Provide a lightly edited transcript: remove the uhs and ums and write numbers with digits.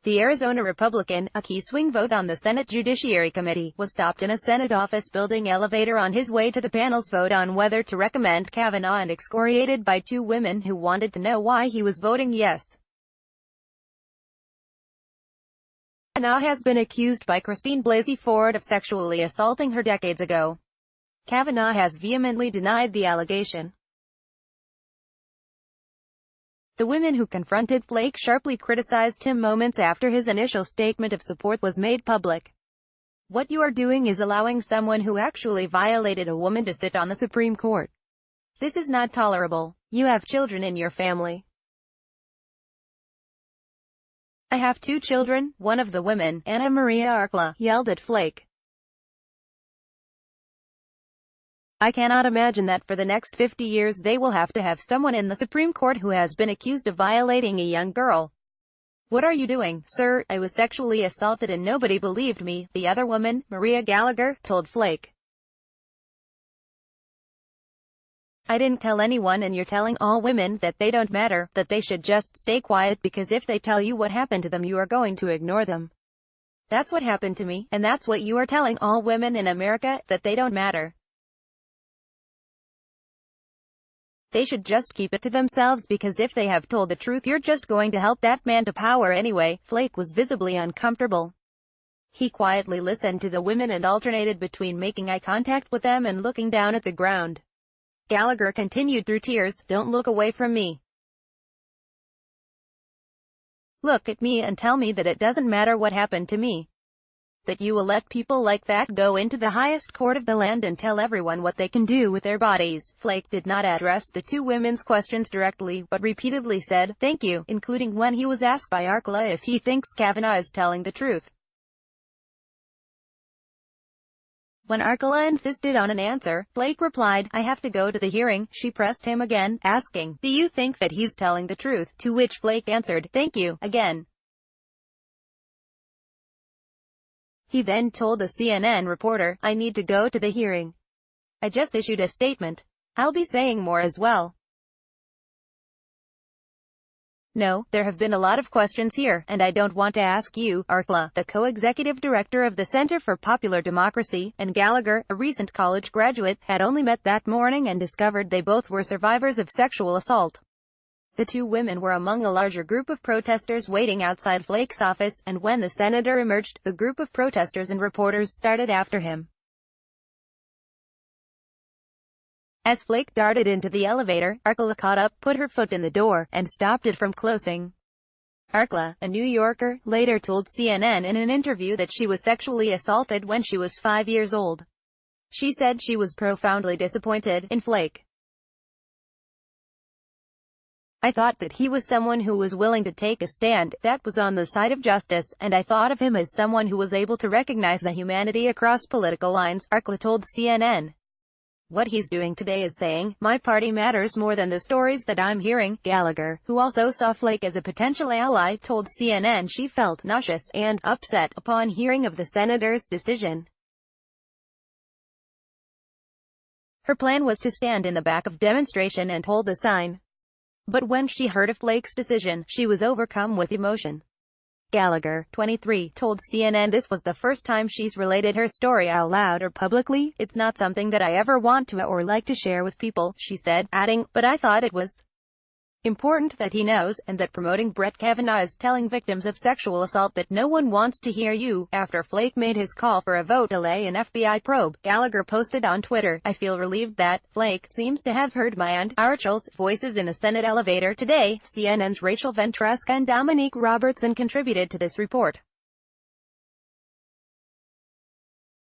The Arizona Republican, a key swing vote on the Senate Judiciary Committee, was stopped in a Senate office building elevator on his way to the panel's vote on whether to recommend Kavanaugh and excoriated by two women who wanted to know why he was voting yes. Kavanaugh has been accused by Christine Blasey Ford of sexually assaulting her decades ago. Kavanaugh has vehemently denied the allegation. The women who confronted Flake sharply criticized him moments after his initial statement of support was made public. "What you are doing is allowing someone who actually violated a woman to sit on the Supreme Court. This is not tolerable. You have children in your family." "I have two children," one of the women, Anna Maria Arkla, yelled at Flake. "I cannot imagine that for the next 50 years they will have to have someone in the Supreme Court who has been accused of violating a young girl. What are you doing, sir? I was sexually assaulted and nobody believed me," the other woman, Maria Gallagher, told Flake. "I didn't tell anyone, and you're telling all women that they don't matter, that they should just stay quiet because if they tell you what happened to them you are going to ignore them. That's what happened to me, and that's what you are telling all women in America, that they don't matter. They should just keep it to themselves because if they have told the truth you're just going to help that man to power anyway." Flake was visibly uncomfortable. He quietly listened to the women and alternated between making eye contact with them and looking down at the ground. Gallagher continued through tears, "Don't look away from me. Look at me and tell me that it doesn't matter what happened to me. That you will let people like that go into the highest court of the land and tell everyone what they can do with their bodies." Flake did not address the two women's questions directly, but repeatedly said, "Thank you," including when he was asked by Arkla if he thinks Kavanaugh is telling the truth. When Arkla insisted on an answer, Flake replied, "I have to go to the hearing." She pressed him again, asking, "Do you think that he's telling the truth?" To which Flake answered, "Thank you," again. He then told a CNN reporter, "I need to go to the hearing. I just issued a statement. I'll be saying more as well. No, there have been a lot of questions here, and I don't want to ask you." Arkla, the co-executive director of the Center for Popular Democracy, and Gallagher, a recent college graduate, had only met that morning and discovered they both were survivors of sexual assault. The two women were among a larger group of protesters waiting outside Flake's office, and when the senator emerged, the group of protesters and reporters started after him. As Flake darted into the elevator, Arkla caught up, put her foot in the door, and stopped it from closing. Arkla, a New Yorker, later told CNN in an interview that she was sexually assaulted when she was 5 years old. She said she was profoundly disappointed in Flake. "I thought that he was someone who was willing to take a stand, that was on the side of justice, and I thought of him as someone who was able to recognize the humanity across political lines," Arkla told CNN. "What he's doing today is saying, my party matters more than the stories that I'm hearing." Gallagher, who also saw Flake as a potential ally, told CNN she felt nauseous and upset upon hearing of the senator's decision. Her plan was to stand in the back of demonstration and hold the sign. But when she heard of Flake's decision, she was overcome with emotion. Gallagher, 23, told CNN this was the first time she's related her story out loud or publicly. "It's not something that I ever want to or like to share with people," she said, adding, "But I thought it was important that he knows, and that promoting Brett Kavanaugh is telling victims of sexual assault that no one wants to hear you." After Flake made his call for a vote delay an FBI probe, Gallagher posted on Twitter, "I feel relieved that Flake seems to have heard my and our children's voices in the Senate elevator today." CNN's Rachel Ventresca and Dominique Robertson contributed to this report.